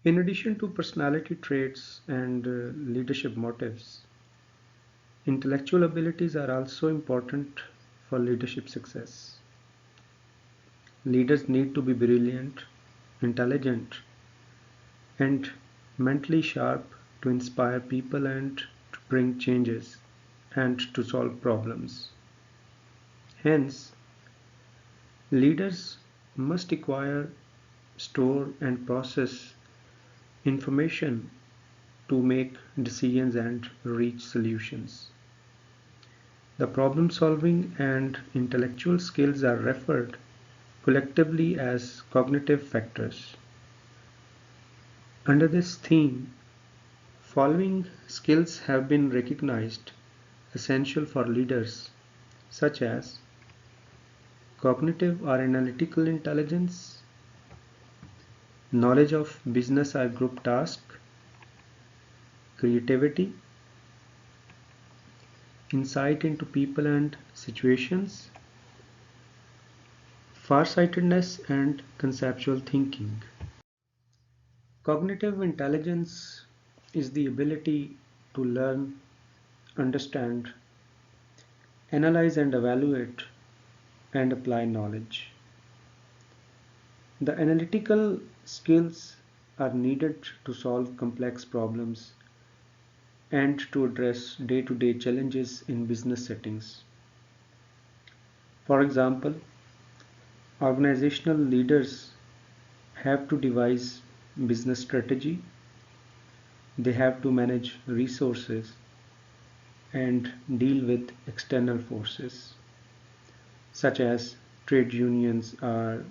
In addition to personality traits and leadership motives, intellectual abilities are also important for leadership success. Leaders need to be brilliant, intelligent, and mentally sharp to inspire people and to bring changes and to solve problems. Hence, leaders must acquire, store, and process information to make decisions and reach solutions. The problem solving and intellectual skills are referred collectively as cognitive factors. Under this theme, following skills have been recognized essential for leaders, such as cognitive or analytical intelligence, knowledge of business or group task, creativity, insight into people and situations, farsightedness, and conceptual thinking. Cognitive intelligence is the ability to learn, understand, analyze, and evaluate and apply knowledge. The analytical skills are needed to solve complex problems and to address day to day challenges in business settings. For example, organizational leaders have to devise business strategy, they have to manage resources and deal with external forces such as trade unions or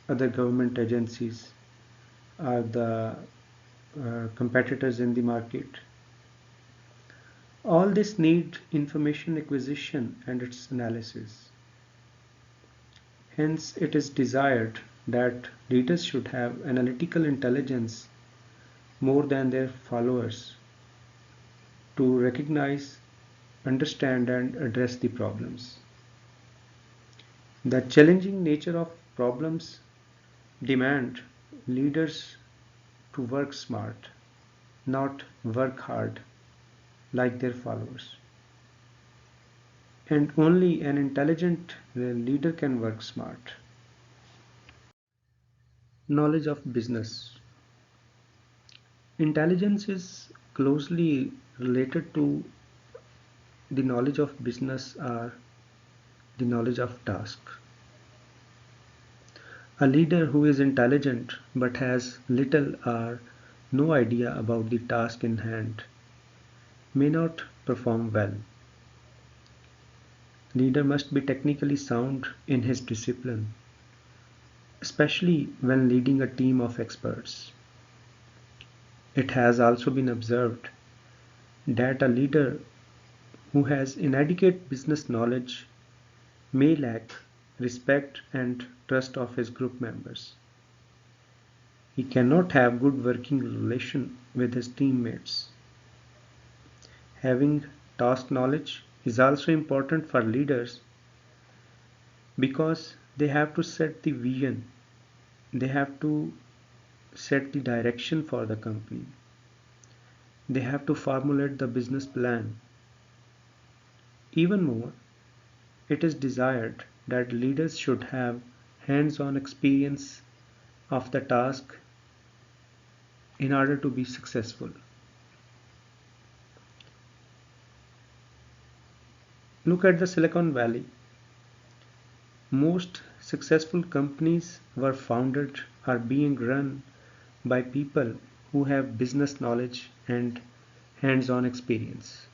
other government agencies are the competitors in the market. All this need information acquisition and its analysis. Hence, it is desired that leaders should have analytical intelligence more than their followers to recognize, understand, and address the problems. The challenging nature of problems demand leaders to work smart, not work hard like their followers. And only an intelligent leader can work smart. Knowledge of business. Intelligence is closely related to the knowledge of business or the knowledge of task. A leader who is intelligent but has little or no idea about the task in hand may not perform well. Leader must be technically sound in his discipline, especially when leading a team of experts. It has also been observed that a leader who has inadequate business knowledge may lack respect and trust of his group members. He cannot have good working relation with his teammates. Having task knowledge is also important for leaders because they have to set the vision, they have to set the direction for the company, they have to formulate the business plan. Even more, it is desired that leaders should have hands-on experience of the task in order to be successful. Look at the Silicon Valley. Most successful companies were founded or being run by people who have business knowledge and hands-on experience.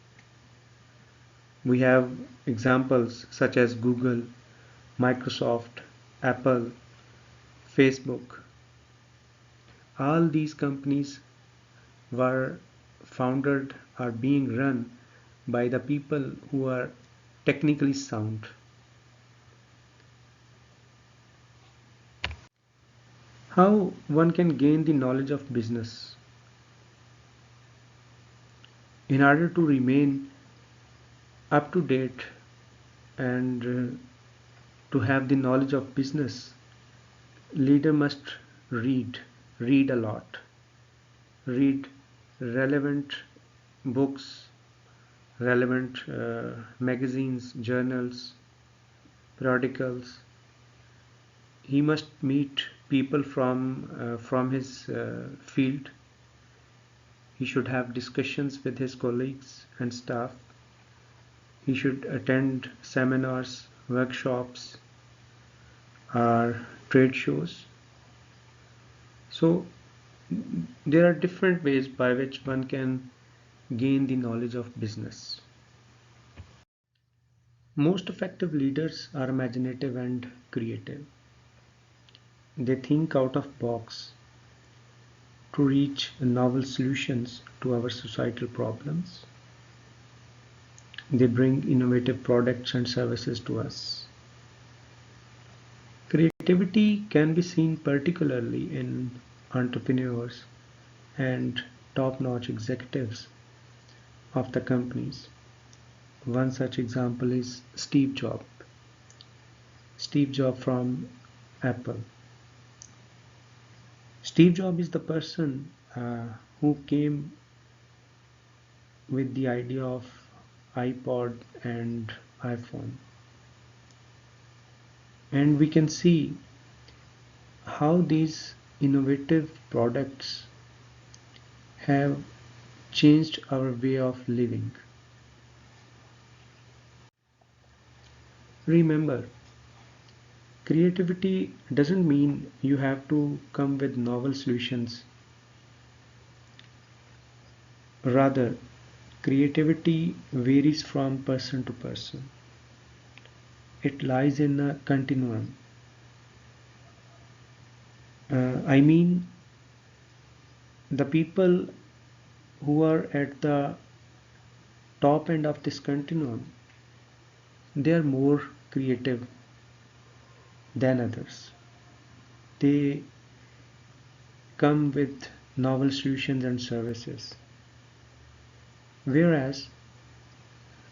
We have examples such as Google, Microsoft, Apple, Facebook. All these companies were founded or being run by the people who are technically sound. How one can gain the knowledge of business? In order to remain up to date and to have the knowledge of business, leader must read a lot. read relevant books, relevant magazines, journals, periodicals. He must meet people from his field. He should have discussions with his colleagues and staff. He should attend seminars, workshops, or trade shows. So there are different ways by which one can gain the knowledge of business. Most effective leaders are imaginative and creative. They think out of box to reach novel solutions to our societal problems. They bring innovative products and services to us. Creativity can be seen particularly in entrepreneurs and top-notch executives of the companies. One such example is Steve Jobs. Steve Jobs from Apple. Steve Jobs is the person who came with the idea of iPod and iPhone. And we can see how these innovative products have changed our way of living. Remember, creativity doesn't mean you have to come with novel solutions. Rather, creativity varies from person to person. It lies in a continuum. I mean, the people who are at the top end of this continuum, they are more creative than others. They come with novel solutions and services. Whereas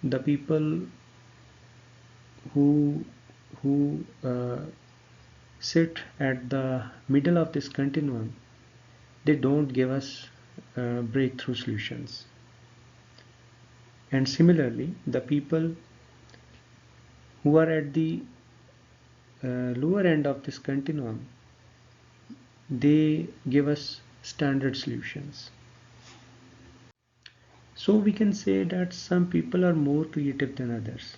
the people who who sit at the middle of this continuum, they don't give us breakthrough solutions. And similarly, the people who are at the lower end of this continuum, they give us standard solutions. So we can say that some people are more creative than others.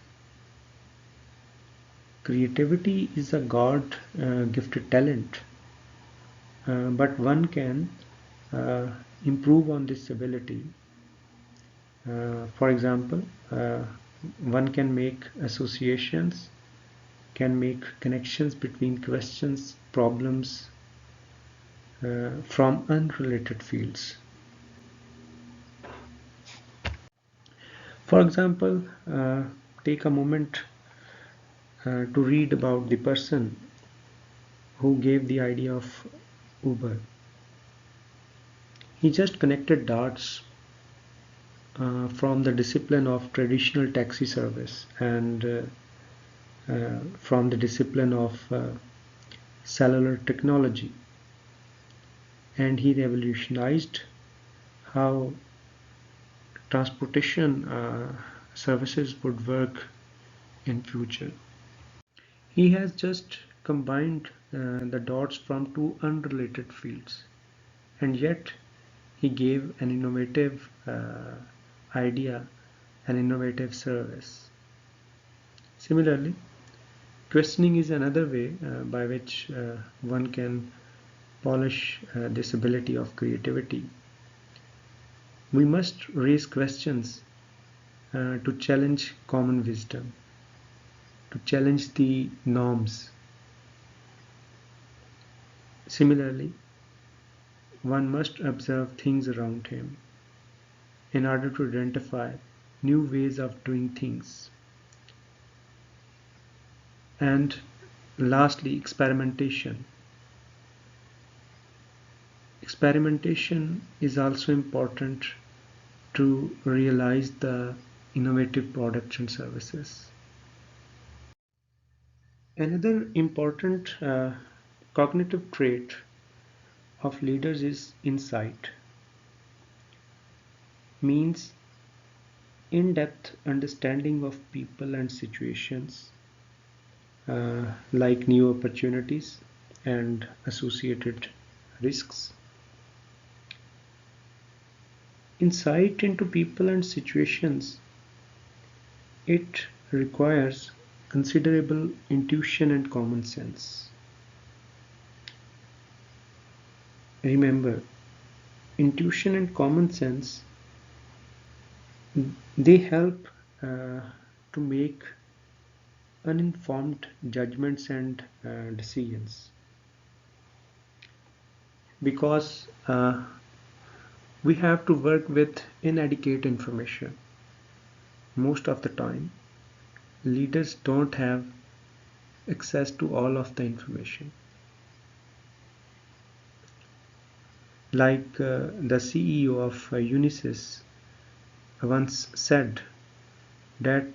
Creativity is a God gifted talent, but one can uh, improve on this ability. For example, one can make associations, can make connections between questions, problems from unrelated fields. For example, take a moment to read about the person who gave the idea of Uber. He just connected dots from the discipline of traditional taxi service and from the discipline of cellular technology, and he revolutionized how transportation services would work in future. He has just combined the dots from two unrelated fields, and yet he gave an innovative idea, an innovative service. Similarly, questioning is another way by which one can polish this ability of creativity. We must raise questions to challenge common wisdom, to challenge the norms. Similarly, one must observe things around him in order to identify new ways of doing things. And lastly, experimentation. Experimentation is also important to realize the innovative products and services. Another important cognitive trait of leaders is insight. means in-depth understanding of people and situations, like new opportunities and associated risks. Insight into people and situations, it requires considerable intuition and common sense. Remember, intuition and common sense, they help to make uninformed judgments and decisions, because we have to work with inadequate information. Most of the time, leaders don't have access to all of the information. Like the CEO of Unisys once said that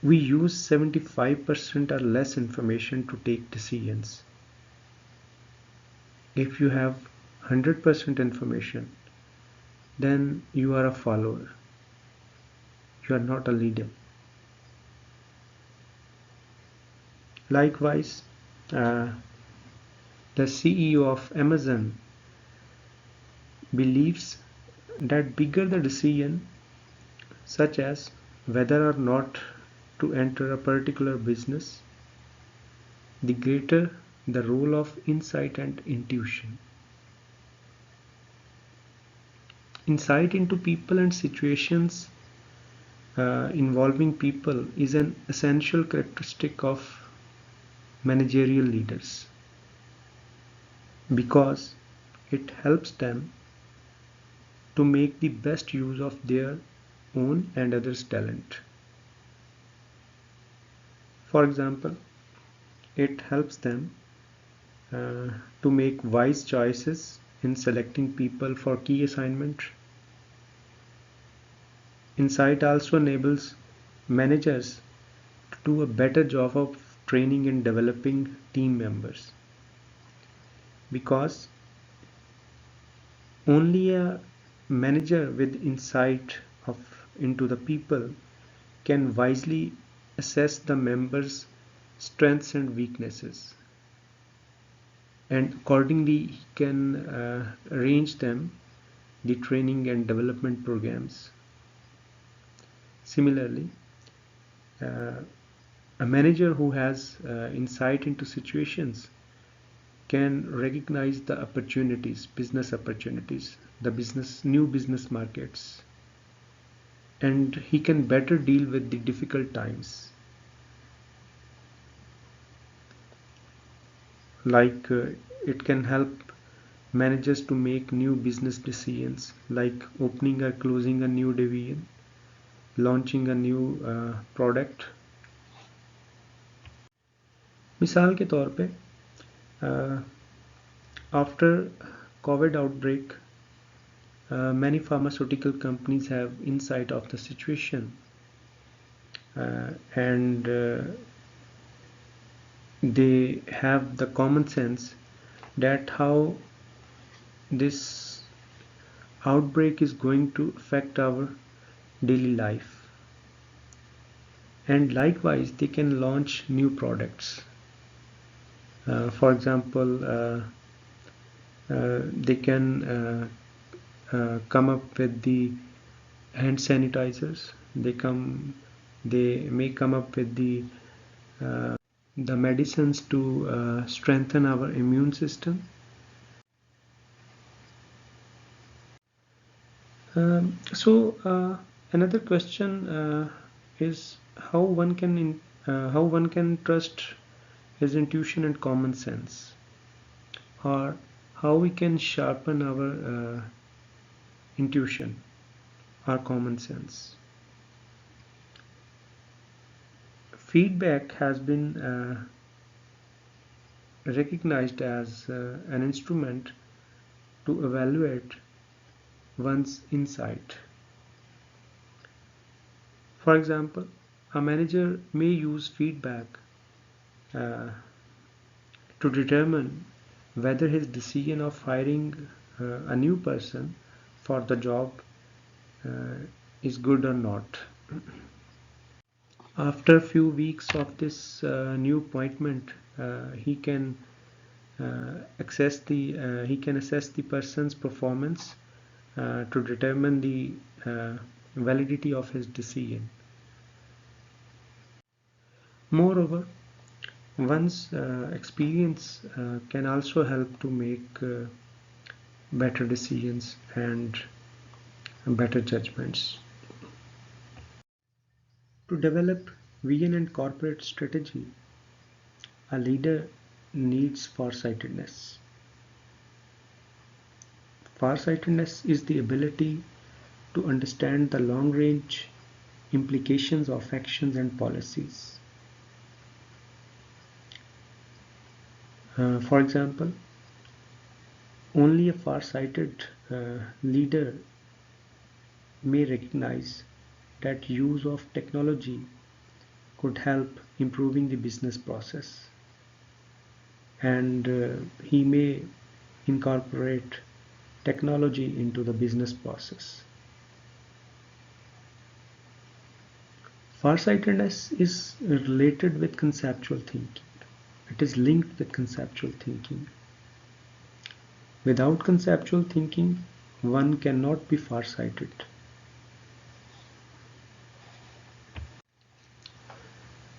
we use 75% or less information to take decisions. If you have 100% information, then you are a follower. You are not a leader. Likewise, the CEO of Amazon believes that bigger the decision, such as whether or not to enter a particular business, the greater the role of insight and intuition. Insight into people and situations involving people is an essential characteristic of managerial leaders, because it helps them to make the best use of their own and others' talent. For example, it helps them to make wise choices in selecting people for key assignment. Insight also enables managers to do a better job of training and developing team members, because only a manager with insight into the people can wisely assess the members' strengths and weaknesses, and accordingly he can arrange them the training and development programs. Similarly, a manager who has insight into situations can recognize the opportunities, business opportunities, the new business markets, and he can better deal with the difficult times. Like it can help managers to make new business decisions, like opening or closing a new division, launching a new product. मिसाल के तौर पे after COVID outbreak, many pharmaceutical companies have insight of the situation, and they have the common sense that how this outbreak is going to affect our daily life, and likewise they can launch new products. For example, they can come up with the hand sanitizers. They may come up with the medicines to strengthen our immune system. So another question is how one can trust his intuition and common sense, or how we can sharpen our intuition, our common sense. Feedback has been recognized as an instrument to evaluate one's insight. For example, a manager may use feedback uh, to determine whether his decision of hiring a new person for the job uh, is good or not. After a few weeks of this new appointment, he can assess the person's performance to determine the validity of his decision. Moreover, one's experience can also help to make better decisions and better judgments. To develop vision and corporate strategy, a leader needs farsightedness. Farsightedness is the ability to understand the long range implications of actions and policies. For example, only a far-sighted leader may recognize that use of technology could help improving the business process, and he may incorporate technology into the business process. Farsightedness is related with conceptual thinking. It is linked with conceptual thinking. Without conceptual thinking, one cannot be farsighted.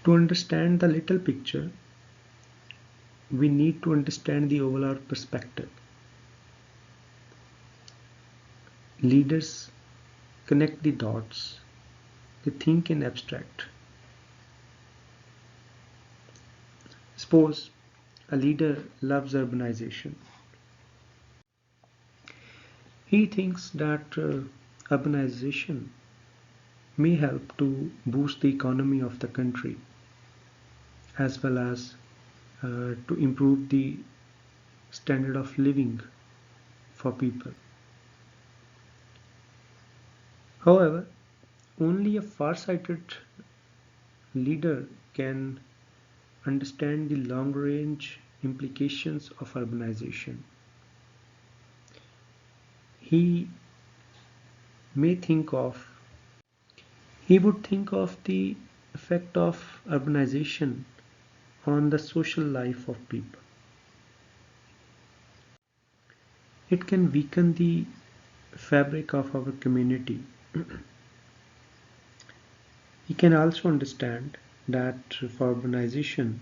To understand the little picture, we need to understand the overall perspective. Leaders connect the dots. They think in abstract. Suppose a leader loves urbanization. He thinks that urbanization may help to boost the economy of the country as well as to improve the standard of living for people. However, only a far-sighted leader can understand the long-range implications of urbanization. He may think of he would think of the effect of urbanization on the social life of people. It can weaken the fabric of our community. He can also understand that for urbanization,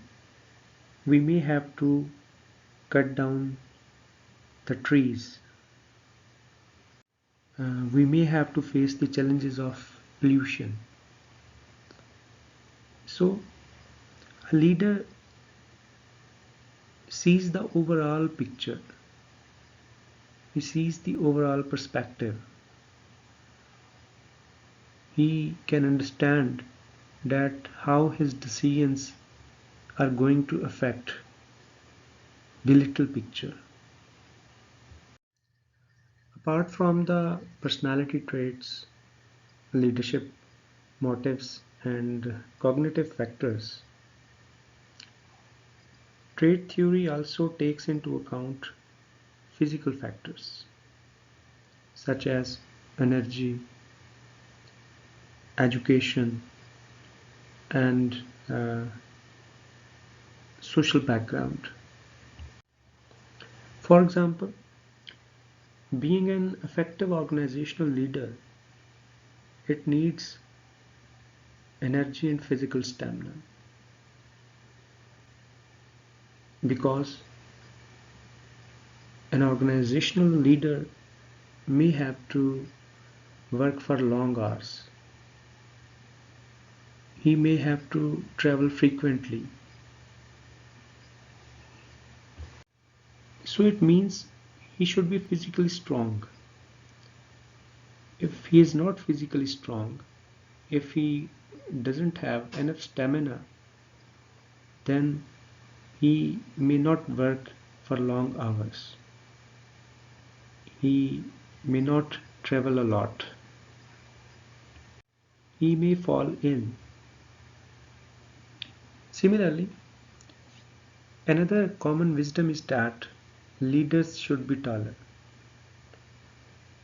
we may have to cut down the trees. We may have to face the challenges of pollution. So, a leader sees the overall picture. He sees the overall perspective. He can understand that how his decisions are going to affect the little picture. Apart from the personality traits, leadership motives, and cognitive factors, trait theory also takes into account physical factors such as energy, education, and social background. For example, being an effective organizational leader, it needs energy and physical stamina because an organizational leader may have to work for long hours. He may have to travel frequently. So it means he should be physically strong. If he is not physically strong, if he doesn't have enough stamina, then he may not work for long hours. He may not travel a lot. He may fall ill. Similarly, another common wisdom is that leaders should be taller.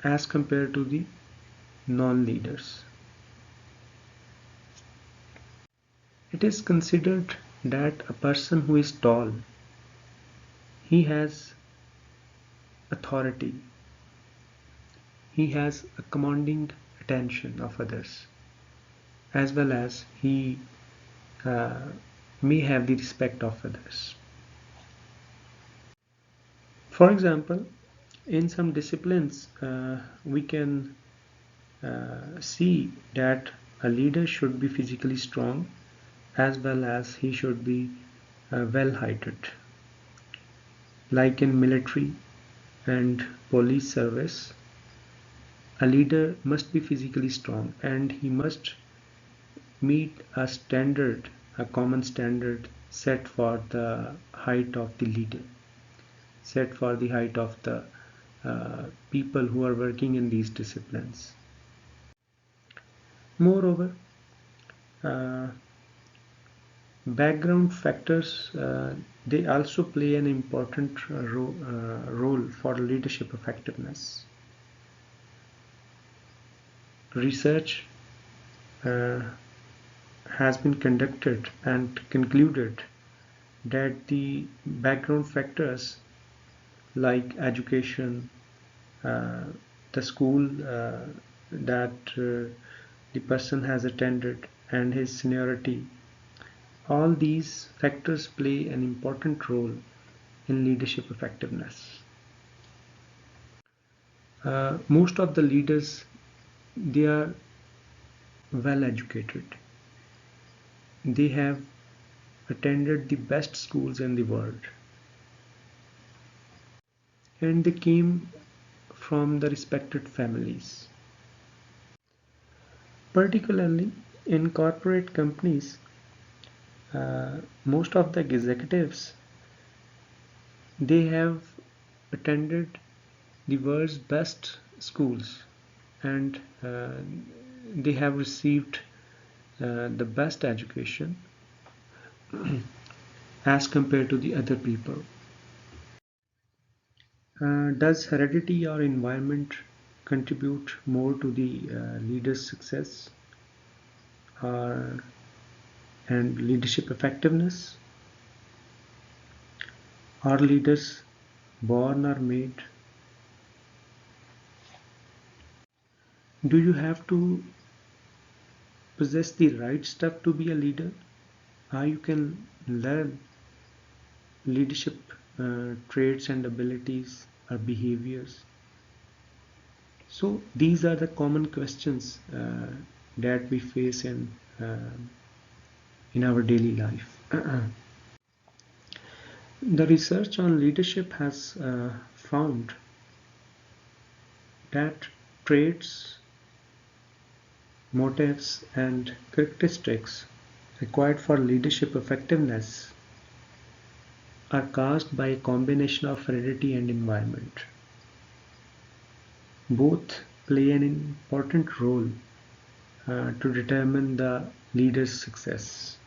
as compared to the non-leaders. It is considered that a person who is tall, he has authority, he has a commanding attention of others, as well as he uh, may have the respect of others. For example, in some disciplines, we can see that a leader should be physically strong as well as he should be well heighted. Like in military and police service, a leader must be physically strong and he must meet a standard, a common standard set for the height of the leader, set for the height of the people who are working in these disciplines. Moreover, uh, background factors they also play an important role for leadership effectiveness. Research uh, has been conducted and concluded that the background factors like education, uh, the school that the person has attended, and his seniority, all these factors play an important role in leadership effectiveness. Most of the leaders, they are well educated. They have attended the best schools in the world, and they came from the respected families. Particularly in corporate companies, most of the executives, they have attended the world's best schools, and they have received the best education as compared to the other people. Does heredity or environment contribute more to the leader's success or and leadership effectiveness? Are leaders born or made? Do you have to possess the right stuff to be a leader? Or you can learn leadership traits and abilities or behaviors? So these are the common questions that we face in our daily life. The research on leadership has found that traits, motives, and characteristics required for leadership effectiveness are caused by a combination of heredity and environment. Both play an important role to determine the leader's success.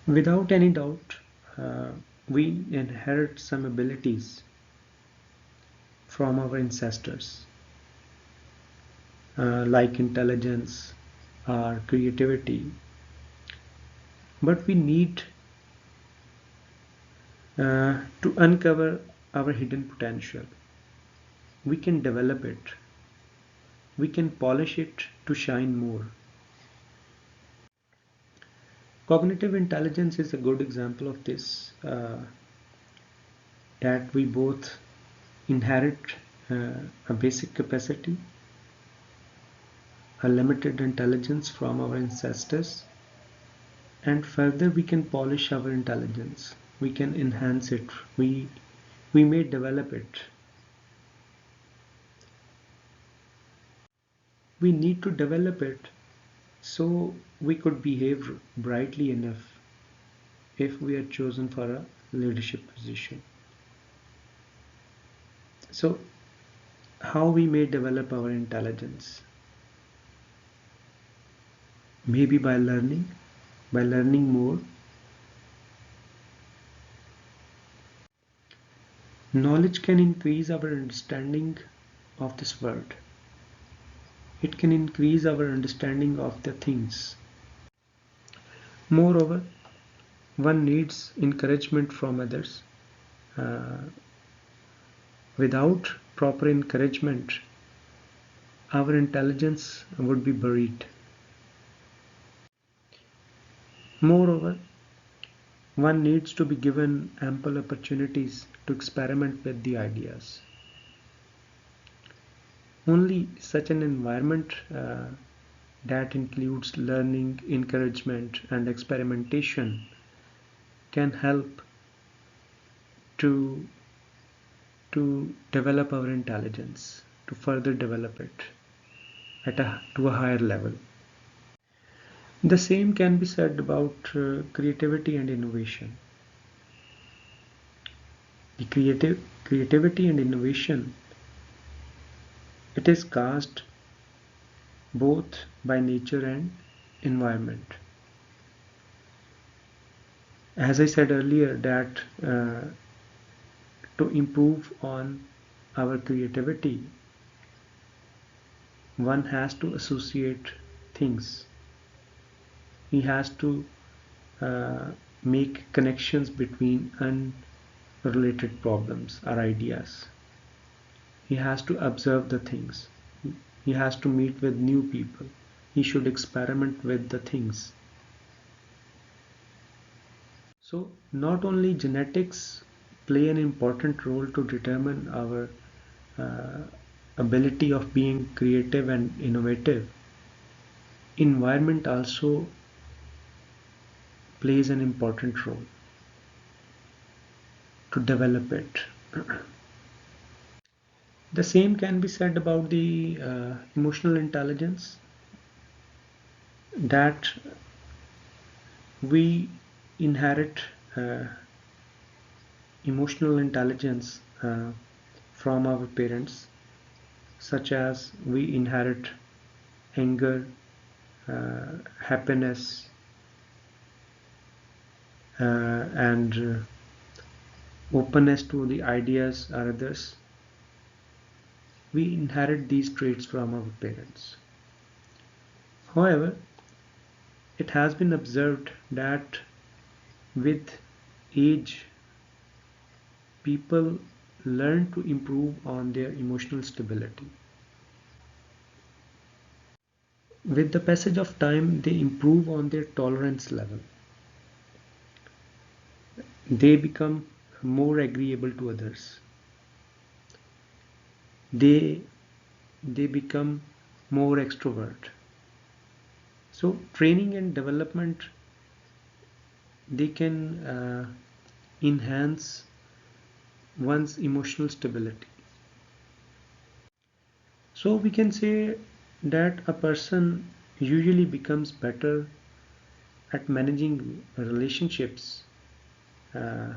Without any doubt, we inherit some abilities from our ancestors, like intelligence or creativity, but we need to uncover our hidden potential. We can develop it, we can polish it to shine more. Cognitive intelligence is a good example of this, that we both inherit a basic capacity, a limited intelligence from our ancestors, and further we can polish our intelligence. We can enhance it. We may develop it. We need to develop it so we could behave brightly enough if we are chosen for a leadership position. So, how we may develop our intelligence? Maybe by learning more. Knowledge can increase our understanding of this world. It can increase our understanding of the things. Moreover, one needs encouragement from others. Uh, Without proper encouragement, our intelligence would be buried. Moreover, one needs to be given ample opportunities to experiment with the ideas. Only such an environment that includes learning, encouragement, and experimentation can help to, to develop our intelligence, to further develop it to a higher level. The same can be said about creativity and innovation. The creativity and innovation, it is caused both by nature and environment. As I said earlier, that to improve on our creativity, one has to associate things. He has to uh, make connections between unrelated problems or ideas. He has to observe the things. He has to meet with new people. He should experiment with the things. So not only genetics play an important role to determine our uh, ability of being creative and innovative, environment also plays an important role to develop it. The same can be said about the emotional intelligence, that we inherit uh, emotional intelligence from our parents, such as we inherit anger, happiness, and openness to the ideas or others. We inherit these traits from our parents. However, it has been observed that with age, people learn to improve on their emotional stability. With the passage of time, they improve on their tolerance level. They become more agreeable to others. They they become more extrovert. So training and development, they can enhance one's emotional stability. So we can say that a person usually becomes better at managing relationships uh,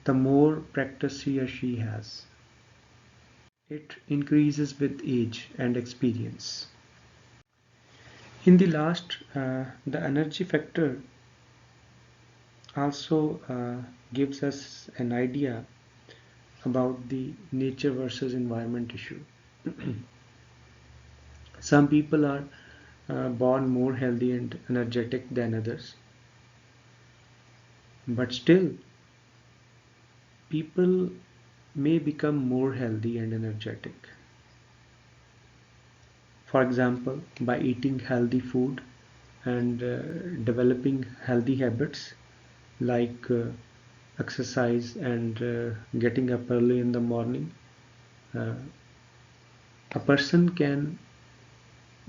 the more practice he or she has. It increases with age and experience. In the last, the energy factor also gives us an idea about the nature versus environment issue. Some people are born more healthy and energetic than others, but still, people may become more healthy and energetic. For example, by eating healthy food and developing healthy habits like exercise and getting up early in the morning, uh, a person can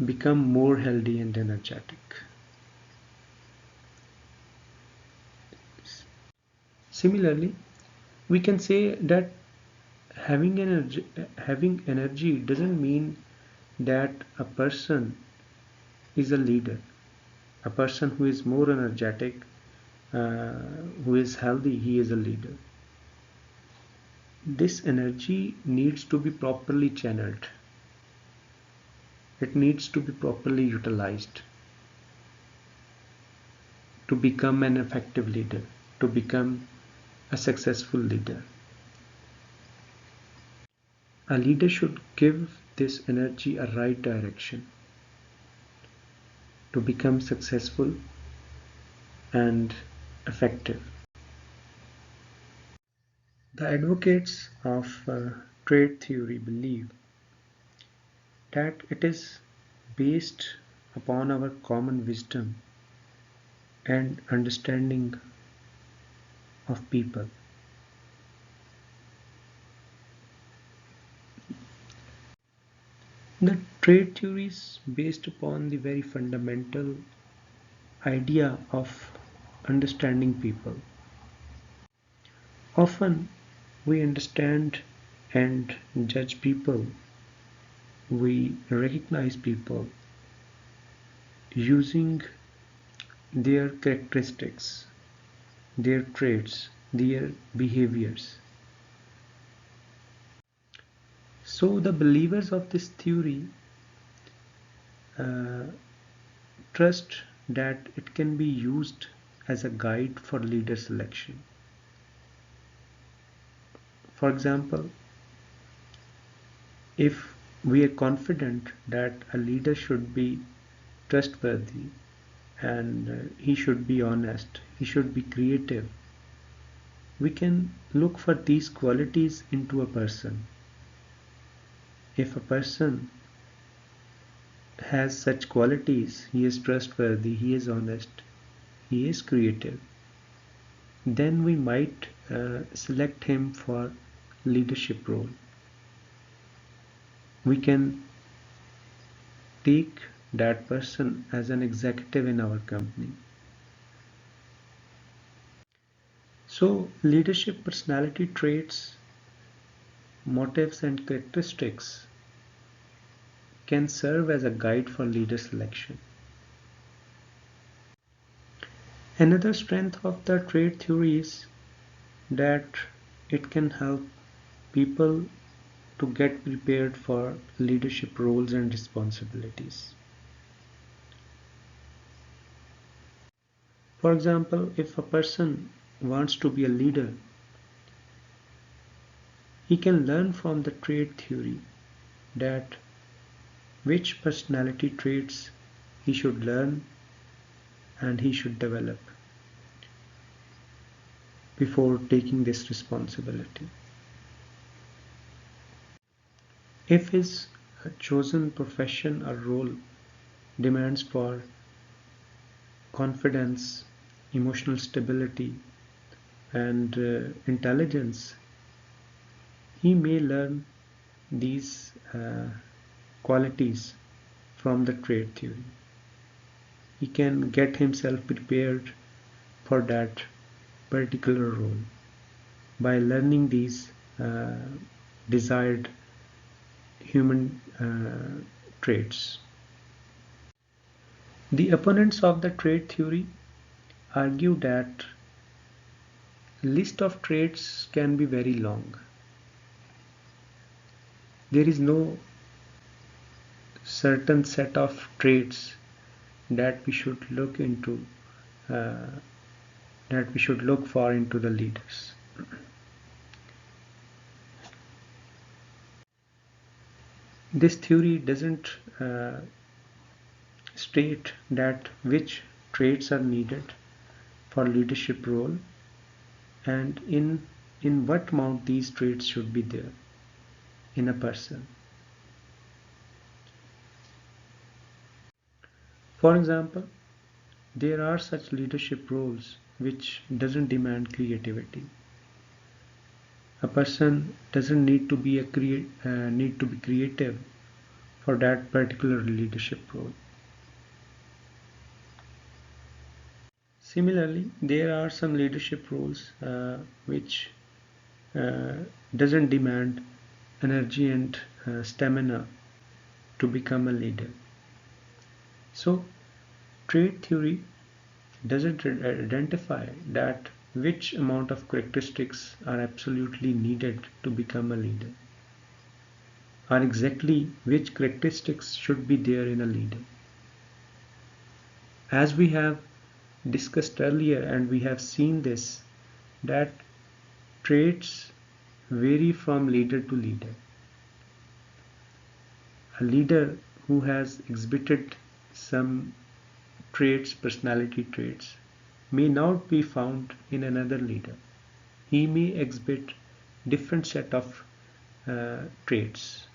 become more healthy and energetic. Similarly, we can say that having energy doesn't mean that a person is a leader. A person who is more energetic, uh, who is healthy, he is a leader. This energy needs to be properly channeled. It needs to be properly utilized to become an effective leader, to become a successful leader. A leader should give this energy a right direction to become successful and effective. The advocates of trade theory believe that it is based upon our common wisdom and understanding of people. The trade theory is based upon the very fundamental idea of understanding people. Often we understand and judge people, we recognize people using their characteristics, their traits, their behaviors. So the believers of this theory uh, trust that it can be used as a guide for leader selection. For example, if we are confident that a leader should be trustworthy and he should be honest, he should be creative, we can look for these qualities into a person. If a person has such qualities, he is trustworthy, he is honest, he is creative, then we might select him for leadership role. We can take that person as an executive in our company. So leadership personality traits, motives and characteristics can serve as a guide for leader selection. Another strength of the trait theory is that it can help people to get prepared for leadership roles and responsibilities. For example, if a person wants to be a leader, he can learn from the trait theory that which personality traits he should learn and he should develop before taking this responsibility. If his chosen profession or role demands for confidence, emotional stability, and intelligence, he may learn these qualities from the trait theory. He can get himself prepared for that particular role by learning these desired human traits. The opponents of the trait theory argue that list of traits can be very long. There is no certain set of traits that we should look into, uh, that we should look for into the leaders. This theory doesn't state that which traits are needed for leadership role and in what amount these traits should be there in a person. For example, there are such leadership roles which doesn't demand creativity. A person doesn't need to be need to be creative for that particular leadership role. Similarly, there are some leadership roles which uh, doesn't demand energy and stamina to become a leader. So, trait theory doesn't identify that which amount of characteristics are absolutely needed to become a leader, or exactly which characteristics should be there in a leader. As we have discussed earlier and we have seen this, that traits vary from leader to leader. A leader who has exhibited some traits, personality traits, may not be found in another leader. He may exhibit different set of traits.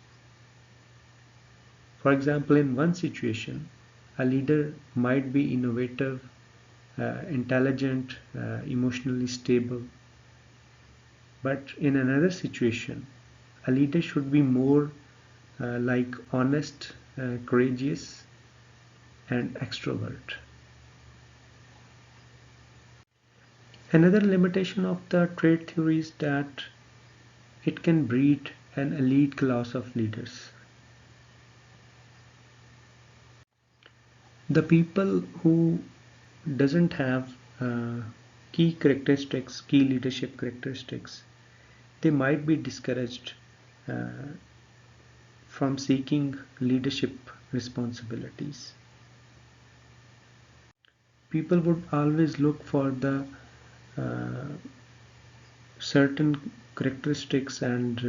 For example, in one situation, a leader might be innovative, intelligent, emotionally stable, but in another situation, a leader should be more like honest, courageous, and extrovert. Another limitation of the trait theory is that it can breed an elite class of leaders. The people who doesn't have key characteristics, key leadership characteristics, they might be discouraged uh, from seeking leadership responsibilities. People would always look for the uh, certain characteristics and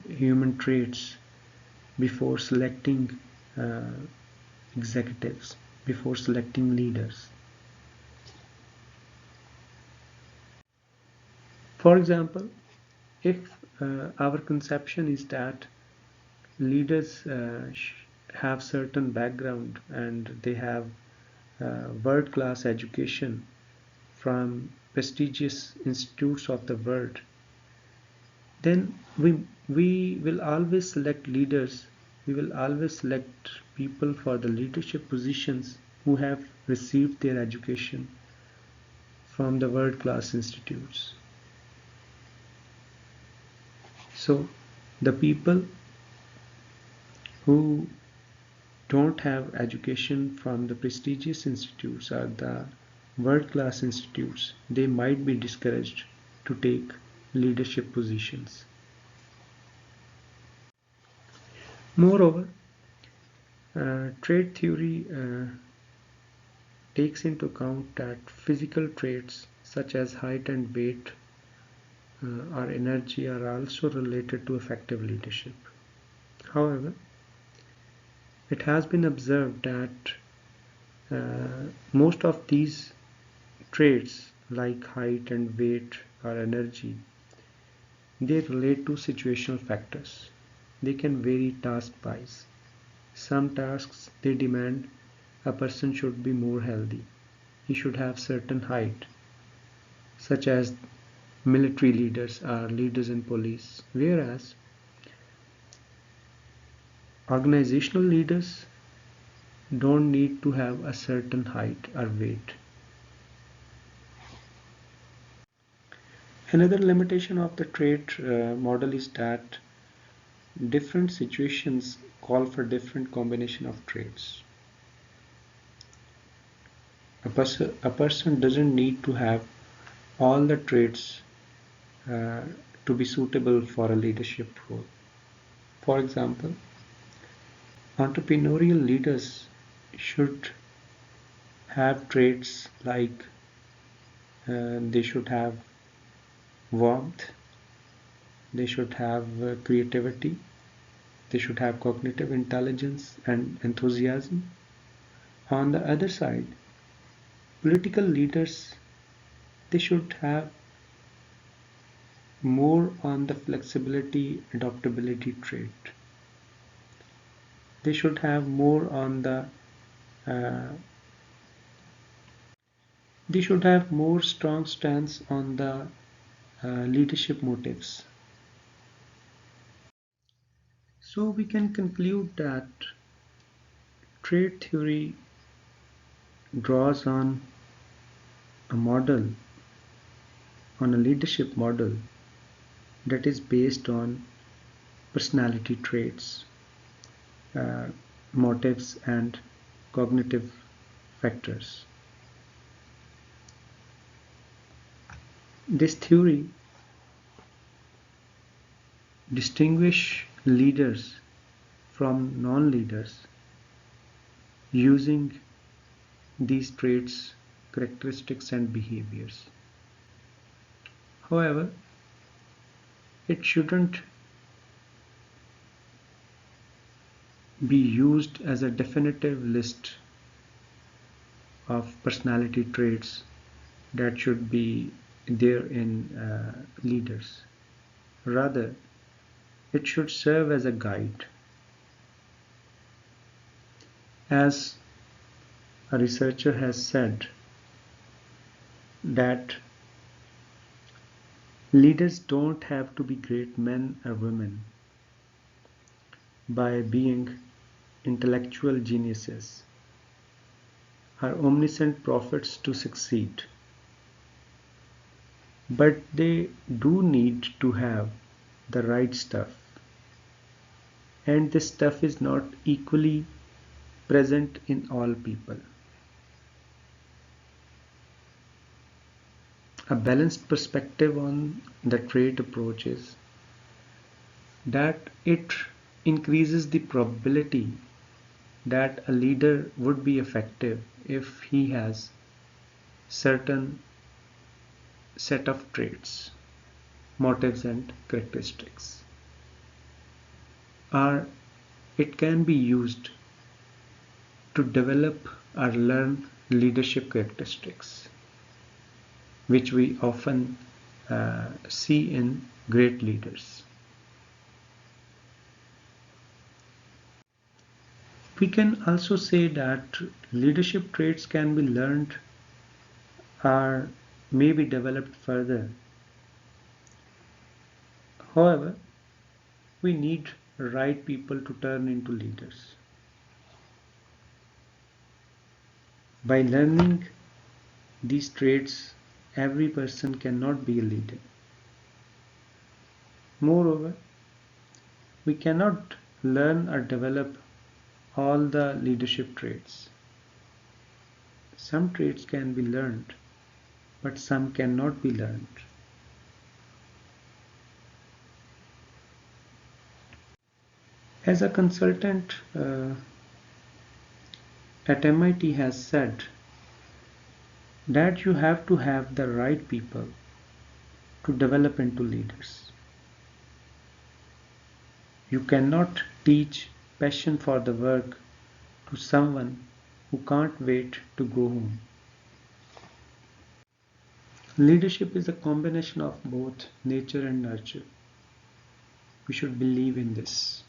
human traits before selecting uh, executives, before selecting leaders. For example, if our conception is that leaders have certain background and they have world-class education from prestigious institutes of the world, then we will always select leaders. We will always select people for the leadership positions who have received their education from the world-class institutes. So the people who don't have education from the prestigious institutes or the world-class institutes, they might be discouraged to take leadership positions. Moreover, trait theory takes into account that physical traits such as height and weight or energy are also related to effective leadership. However, it has been observed that most of these traits like height and weight or energy, they relate to situational factors. They can vary task wise. Some tasks they demand a person should be more healthy. He should have certain height, such as military leaders or leaders in police. Whereas organizational leaders don't need to have a certain height or weight. Another limitation of the trait model is that different situations call for different combination of traits. A person doesn't need to have all the traits uh, to be suitable for a leadership role. For example, entrepreneurial leaders should have traits like they should have warmth, they should have creativity, they should have cognitive intelligence and enthusiasm. On the other side, political leaders, they should have more on the flexibility, adaptability trait. They should have more on the uh, they should have more strong stance on the leadership motives. So we can conclude that trait theory draws on a model, on a leadership model that is based on personality traits, uh, motives, and cognitive factors. This theory distinguish leaders from non-leaders using these traits, characteristics, and behaviors. However, it shouldn't be used as a definitive list of personality traits that should be there in leaders. Rather, it should serve as a guide. As a researcher has said, that leaders don't have to be great men or women by being intellectual geniuses or omniscient prophets to succeed, but they do need to have the right stuff, and this stuff is not equally present in all people. A balanced perspective on the trait approach is that it increases the probability that a leader would be effective if he has certain set of traits, motives and characteristics. Or it can be used to develop or learn leadership characteristics, which we often see in great leaders. We can also say that leadership traits can be learned or may be developed further. However, we need right people to turn into leaders. By learning these traits, every person cannot be a leader. Moreover, we cannot learn or develop all the leadership traits. Some traits can be learned, but some cannot be learned. As a consultant at MIT has said, that you have to have the right people to develop into leaders. You cannot teach passion for the work to someone who can't wait to go home. Leadership is a combination of both nature and nurture. We should believe in this.